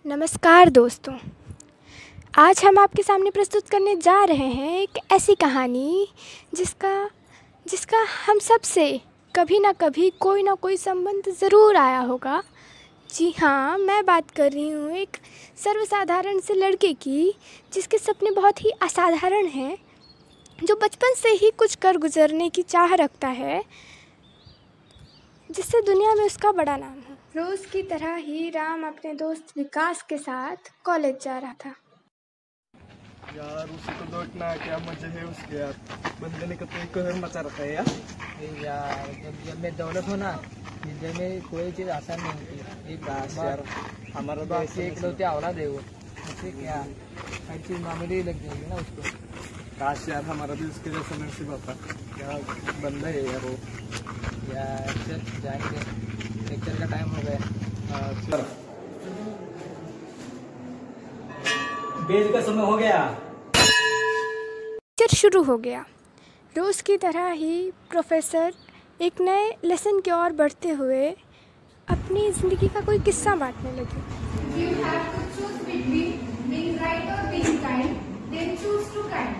नमस्कार दोस्तों, आज हम आपके सामने प्रस्तुत करने जा रहे हैं एक ऐसी कहानी जिसका जिसका हम सब से कभी ना कभी कोई ना कोई संबंध ज़रूर आया होगा। जी हाँ, मैं बात कर रही हूँ एक सर्वसाधारण से लड़के की जिसके सपने बहुत ही असाधारण हैं, जो बचपन से ही कुछ कर गुजरने की चाह रखता है, जिससे दुनिया में उसका बड़ा नाम हो। रोज़ की तरह ही राम अपने दोस्त विकास के साथ कॉलेज जा रहा था। यार उसे तो लौटना क्या मजे है उसके यार। बंदे ने कतई कहर मचा रखा है यार। यार जब मैं दौलत हो ना, जिंदगी में कोई चीज़ आसान नहीं होती। एक यार हमारा तो ऐसे एक लौते औलाद है वो, उससे क्या हर चीज़ मामूली लग जाएगी ना उसको। काश यार हमारा भी उसके जैसा नसीब होता। क्या बंदा है यार वो। यार चल जाएंगे, लेक्चर का टाइम हो गया। बेल का समय हो गया। लेक्चर शुरू हो गया। रोज़ की तरह ही प्रोफेसर एक नए लेसन की ओर बढ़ते हुए अपनी ज़िंदगी का कोई किस्सा बांटने लगे। You have to choose between being right or being kind, then choose to kind.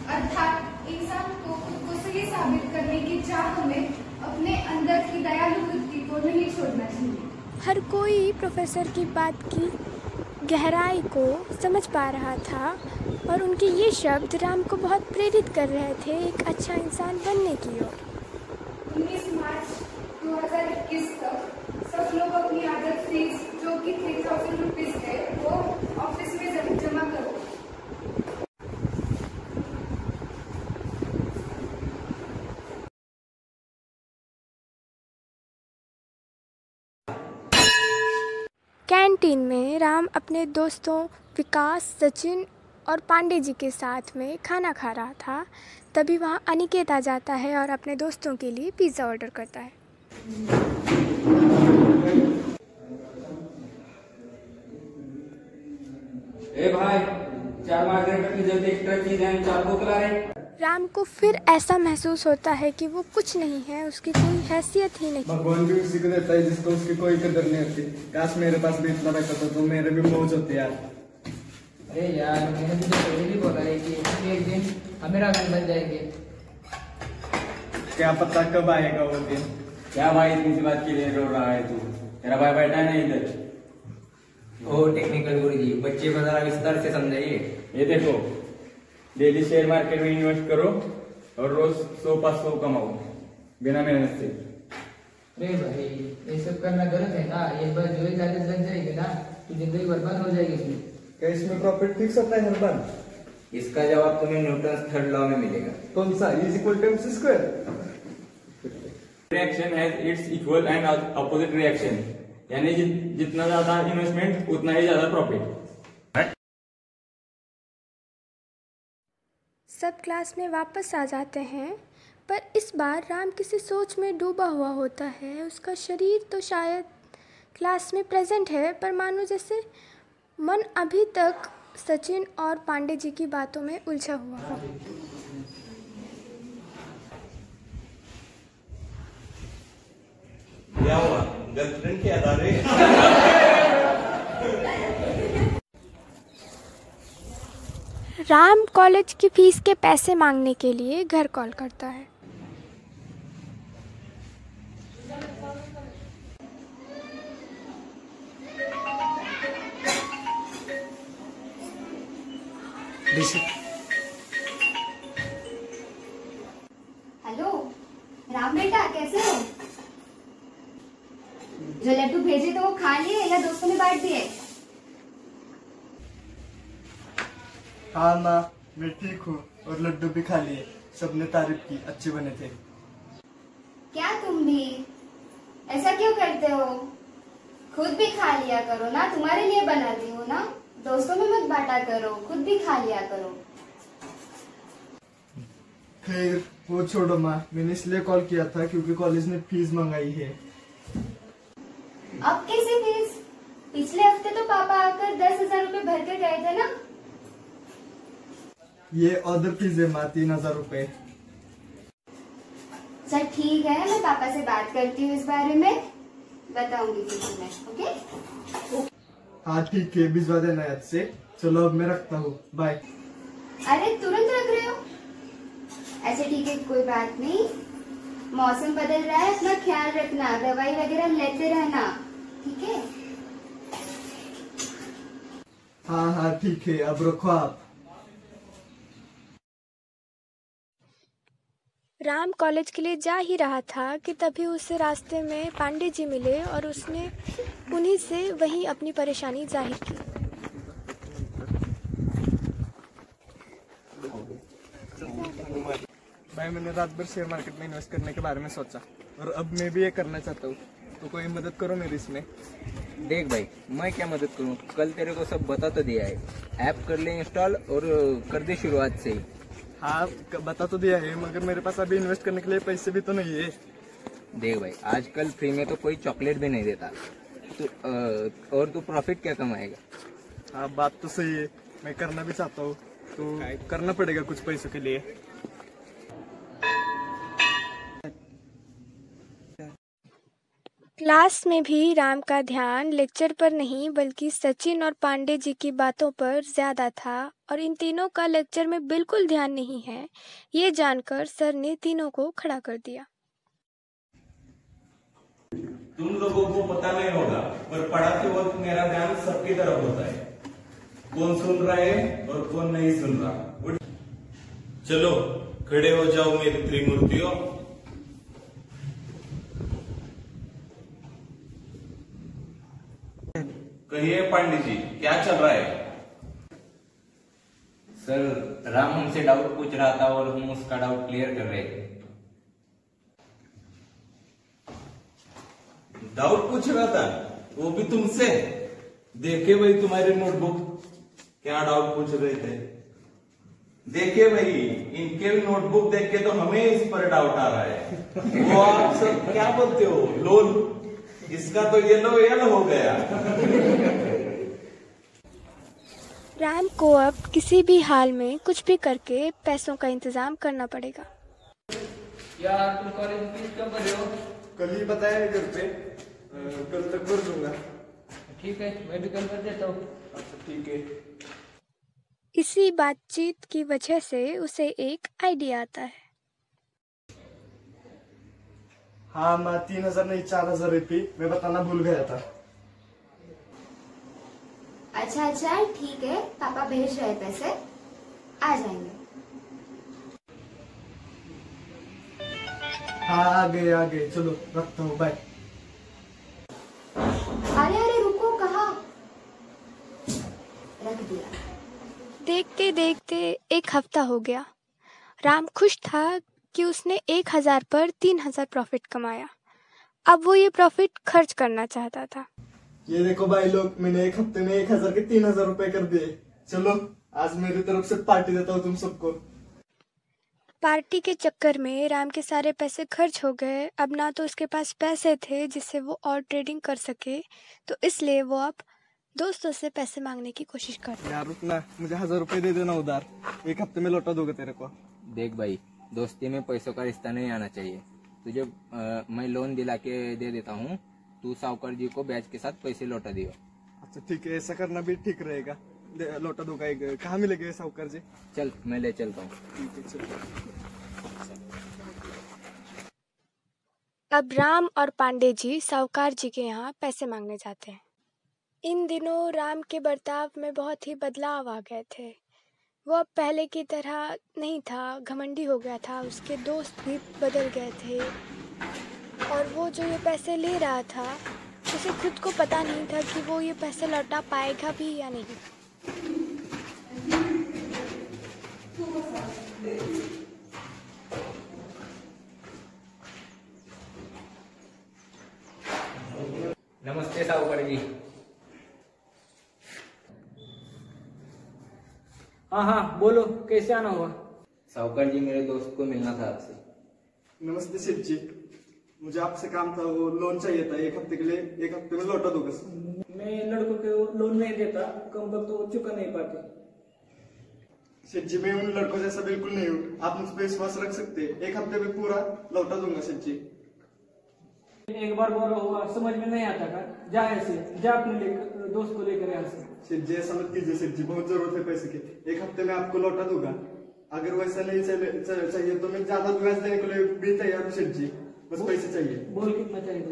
अर्थात इंसान को खुद को सही साबित करने की चाह में अपने अंदर की दयालु वृत्ति को नहीं छोड़ना चाहिए। हर कोई प्रोफेसर की बात की गहराई को समझ पा रहा था और उनके ये शब्द राम को बहुत प्रेरित कर रहे थे एक अच्छा इंसान बनने की ओर। 19 मार्च 2021 तक सब लोग अपनी आदत फीस जो कि 3000 रुपीज है वो ऑफिस में जमा करो। कैंटीन में राम अपने दोस्तों विकास, सचिन और पांडे जी के साथ में खाना खा रहा था। तभी वहाँ अनिकेत आ जाता है और अपने दोस्तों के लिए पिज़्ज़ा ऑर्डर करता है। ए भाई, 4 मार्गरेटा की जल्दी एक्स्ट्रा चीज है, 4 बोतल आ रहे। राम को फिर ऐसा महसूस होता है कि वो कुछ नहीं है, उसकी कोई हैसियत ही नहीं। भगवान भी उसी को देता है जिसको उसकी कोई कदर नहीं होती। काश मेरे पास भी इतना पैसा था तो मेरे भी मौज होती यार। अरे यार मैंने तुझे पहले भी बोला है कि एक दिन हम मेरा घर बन जाएंगे। क्या पता कब आएगा वो दिन। क्या भाई इतनी सी बात के लिए रो रहा है तू? तेरा भाई बैठा है ना इधर। ओ टेक्निकल गुरुजी, बच्चे को जरा विस्तार से समझाइए। ये देखो, डेली शेयर मार्केट में इन्वेस्ट करो और रोज 100-500 कमाओ बिना मेहनत से। अरे भाई ये सब करना गलत है ना। एक बार जो एक आदत लग जाएगी ना तो जिंदगी बर्बाद हो जाएगी इसमें। क्या इसमें प्रॉफिट फिक्स होता है हर बार? इसका जवाब तुम्हें न्यूटन थर्ड लॉ में मिलेगा। कौन सा? E=mc²। Reaction has its equal and opposite reaction, यानी जितना ज्यादा इन्वेस्टमेंट उतना ही ज्यादा प्रॉफिट। सब क्लास में वापस आ जाते हैं, पर इस बार राम किसी सोच में डूबा हुआ होता है। उसका शरीर तो शायद क्लास में प्रेजेंट है, पर मानो जैसे मन अभी तक सचिन और पांडे जी की बातों में उलझा हुआ हो। क्या हुआ? गर्लफ्रेंड के अदारे? राम कॉलेज की फीस के पैसे मांगने के लिए घर कॉल करता है। हेलो राम बेटा, कैसे हो? जो लड्डू भेजे थे वो खा लिए या दोस्तों ने बांट दिए? हाँ माँ, मैं ठीक हूँ और लड्डू भी खा लिए। सबने तारीफ की, अच्छे बने थे। क्या तुम भी ऐसा क्यों करते हो? खुद भी खा लिया करो ना, तुम्हारे लिए बनाती हूँ ना। दोस्तों में मत बांटा करो, खुद भी खा लिया करो। खैर वो छोड़ो माँ, मैंने इसलिए कॉल किया था क्योंकि कॉलेज ने फीस मंगाई है। अब कैसी फीस? पिछले हफ्ते तो पापा आकर 10,000 रुपए भर के गए थे ना। ये अदर फीस है माँ, 3,000 रुपए। चल ठीक है, मैं पापा से बात करती हूँ इस बारे में, बताऊंगी फिर तुम्हें। ओके? हाँ ठीक है, भिजवा देना याद से। चलो अब मैं रखता हूँ, बाय। अरे तुरंत रख रहे हो? अच्छा ठीक है, कोई बात नहीं। मौसम बदल रहा है, अपना ख्याल रखना, दवाई वगैरह लेते रहना, ठीक है? हाँ हाँ ठीक है, अब रखो आप। राम कॉलेज के लिए जा ही रहा था कि तभी उसे रास्ते में पांडे जी मिले और उसने उन्हीं से वहीं अपनी परेशानी जाहिर की। भाई मैंने रात भर शेयर मार्केट में इन्वेस्ट करने के बारे में सोचा और अब मैं भी ये करना चाहता हूँ, तो कोई मदद करो मेरी इसमें। देख भाई, मैं क्या मदद करूँ, कल तेरे को सब बता तो दिया है। ऐप कर ले इंस्टॉल और कर दे शुरुआत से ही। हाँ बता तो दिया है, मगर मेरे पास अभी इन्वेस्ट करने के लिए पैसे भी तो नहीं है। देख भाई, आजकल फ्री में तो कोई चॉकलेट भी नहीं देता, तो और तू प्रॉफिट क्या कमाएगा। हाँ बात तो सही है, मैं करना भी चाहता हूँ, तो करना पड़ेगा कुछ पैसों के लिए। क्लास में भी राम का ध्यान लेक्चर पर नहीं बल्कि सचिन और पांडे जी की बातों पर ज्यादा था और इन तीनों का लेक्चर में बिल्कुल ध्यान नहीं है। ये जानकर सर ने तीनों को खड़ा कर दिया। तुम लोगों को पता नहीं होगा, पर पढ़ाते वक्त मेरा ध्यान सबकी तरफ होता है। कौन सुन रहा है और कौन नहीं सुन रहा। चलो खड़े हो जाओ मेरी त्रिमूर्तियों। कहिए पांडे जी, क्या चल रहा है। सर, राम हमसे डाउट पूछ रहा था और हम उसका डाउट क्लियर कर रहे थे। डाउट पूछ रहा था, वो भी तुमसे। देखे भाई तुम्हारी नोटबुक, क्या डाउट पूछ रहे थे। देखे भाई, इनके नोटबुक देख के तो हमें इस पर डाउट आ रहा है। वो आप सब क्या बोलते हो, लोल। इसका तो येलो येलो हो गया। राम को अब किसी भी हाल में कुछ भी करके पैसों का इंतजाम करना पड़ेगा। यार तुम कॉलेज फीस कब भरे हो? कल ही बताया है घर पे, कल तक भर दूंगा। ठीक है, मैं भी कल भर देता हूँ। अच्छा ठीक है। इसी बातचीत की वजह से उसे एक आइडिया आता है। हाँ मैं 3000 नहीं 4000 रुपये मैं बताना भूल गया था। अच्छा ठीक है, पापा भेज रहे पैसे, आ जाएंगे। हाँ आ गए, चलो रखता हूँ, बाय। अरे रुको, कहाँ रख दिया। देखते देखते एक हफ्ता हो गया। राम खुश था कि उसने 1000 पर 3000 प्रॉफिट कमाया। अब वो ये प्रॉफिट खर्च करना चाहता था। ये देखो भाई लोग, मैंने एक हफ्ते में 1000 के 3000 रुपए कर दिए। चलो आज मेरी तरफ से पार्टी देता हूँ तुम सबको। पार्टी के चक्कर में राम के सारे पैसे खर्च हो गए। अब ना तो उसके पास पैसे थे जिससे वो और ट्रेडिंग कर सके, तो इसलिए वो अब दोस्तों से पैसे मांगने की कोशिश करता। यार रुकना, मुझे 1000 रुपए दे देना उधार, एक हफ्ते में लौटा दोगे तेरे को। देख भाई, दोस्ती में पैसों का रिश्ता नहीं आना चाहिए। तुझे मैं लोन दिला के दे देता हूँ, तू साहूकार जी को ब्याज के साथ पैसे लौटा दियो। अच्छा ठीक है, ऐसा करना भी ठीक रहेगा। लौटा दूंगा। कहाँ मिलेंगे साहूकार जी? चल मैं ले चलता हूँ। ठीक है चलो। अब राम और पांडे जी साहूकार जी के यहाँ पैसे मांगने जाते हैं। इन दिनों राम के बर्ताव में बहुत ही बदलाव आ गए थे। वो अब पहले की तरह नहीं था, घमंडी हो गया था, उसके दोस्त भी बदल गए थे और वो जो ये पैसे ले रहा था उसे खुद को पता नहीं था कि वो ये पैसे लौटा पाएगा भी या नहीं। नमस्ते साहूकार जी। हाँ बोलो, कैसे आना हुआ? साहूकार जी, मेरे दोस्त को मिलना था आपसे। नमस्ते सेठ जी, मुझे आपसे काम था, वो लोन चाहिए था एक हफ्ते के लिए, एक हफ्ते में लौटा दूंगा। मैं लड़कों को लोन नहीं देता, कम वक्त तो चुका नहीं पाते। सेठ जी मैं उन लड़कों जैसा बिल्कुल नहीं हूँ, आप मुझ पर विश्वास रख सकते हैं, एक हफ्ते में पूरा लौटा दूंगा सेठ जी। एक बार बोला हुआ समझ में नहीं आता का, जा ऐसे जा अपने दोस्त को लेकर सेठ जी ऐसा मत कीजिए सेठ जी, बहुत जरूरत है पैसे की, 1 हफ्ते में आपको लौटा दूंगा। अगर वैसा नहीं चाहिए तो मैं ज्यादा ब्याज देने के लिए भी तैयार हूँ सेठ जी, बस पैसे चाहिए। बोल कितना चाहिए?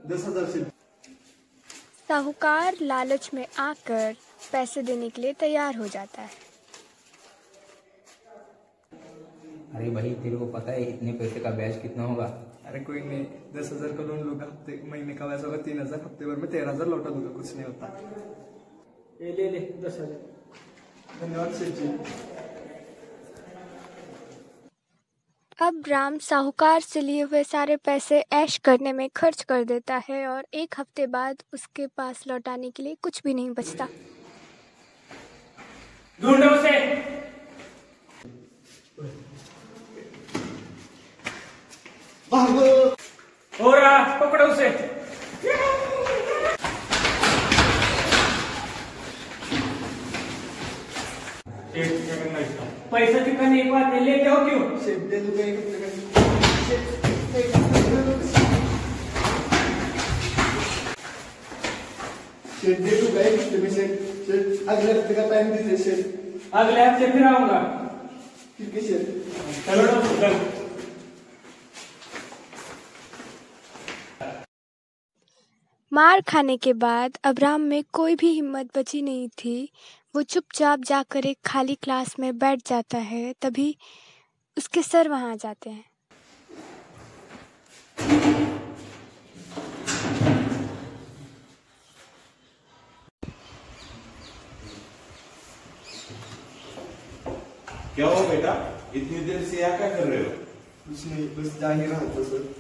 10,000 सेठ। साहूकार लालच में आकर पैसे देने के लिए तैयार हो जाता है। अरे भाई तेरे को पता है इतने पैसे का ब्याज कितना होगा? अरे कोई नहीं, 10,000 का लोन लूंगा, हफ्ते महीने का वैसा होगा 3,000, हफ्ते भर में 13,000 लौटा दूंगा, कुछ नहीं होता। ले 10,000। धन्यवाद सेठ जी। अब राम साहूकार से लिए हुए सारे पैसे ऐश करने में खर्च कर देता है और 1 हफ्ते बाद उसके पास लौटाने के लिए कुछ भी नहीं बचता। ढूंढो उसे। भागो। हो रहा, पकड़ो उसे। पैसा चुकाने एक बात लेते हो क्यों? सेठ दे दूंगा 1 हफ्ते में। सेठ दे दूंगा 1 हफ्ते में सेठ। सेठ अगले हफ्ते का टाइम दीजिए सेठ। अगले हफ्ते फिर आऊंगा। ठीक है सेठ। चलो। मार खाने के बाद अब्राम में कोई भी हिम्मत बची नहीं थी। वो चुपचाप जाकर एक खाली क्लास में बैठ जाता है। तभी उसके सर वहां आ जाते हैं। क्या हो बेटा, इतनी देर से यहाँ क्या कर रहे हो? कुछ नहीं, बस जा ही रहा था सर।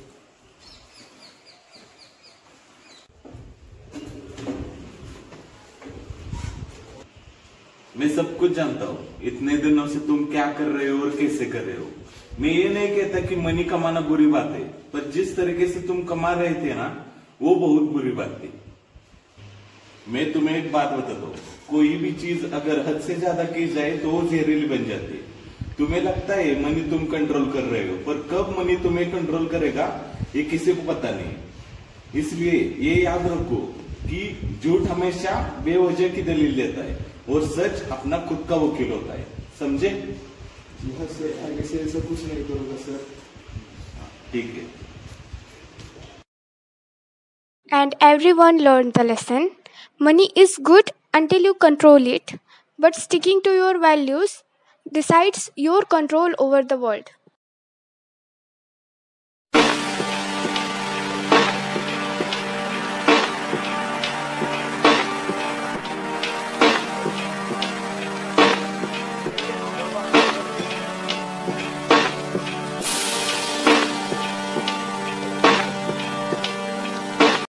मैं सब कुछ जानता हूँ, इतने दिनों से तुम क्या कर रहे हो और कैसे कर रहे हो। मैं ये नहीं कहता कि मनी कमाना बुरी बात है, पर जिस तरीके से तुम कमा रहे थे ना, वो बहुत बुरी बात थी। मैं तुम्हें एक बात बताता हूँ, कोई भी चीज अगर हद से ज्यादा की जाए तो वो जहरीली बन जाती है। तुम्हें लगता है मनी तुम कंट्रोल कर रहे हो, पर कब मनी तुम्हें कंट्रोल करेगा ये किसी को पता नहीं। इसलिए ये याद रखो कि झूठ हमेशा बेवजह की दलील देता है और सच अपना खुद का वकील होता है, समझे? जी हाँ सर, आगे से ऐसा कुछ नहीं करूंगा सर। ठीक है। And everyone learned the lesson. Money is good until you control it, but sticking to your values decides your control over the world.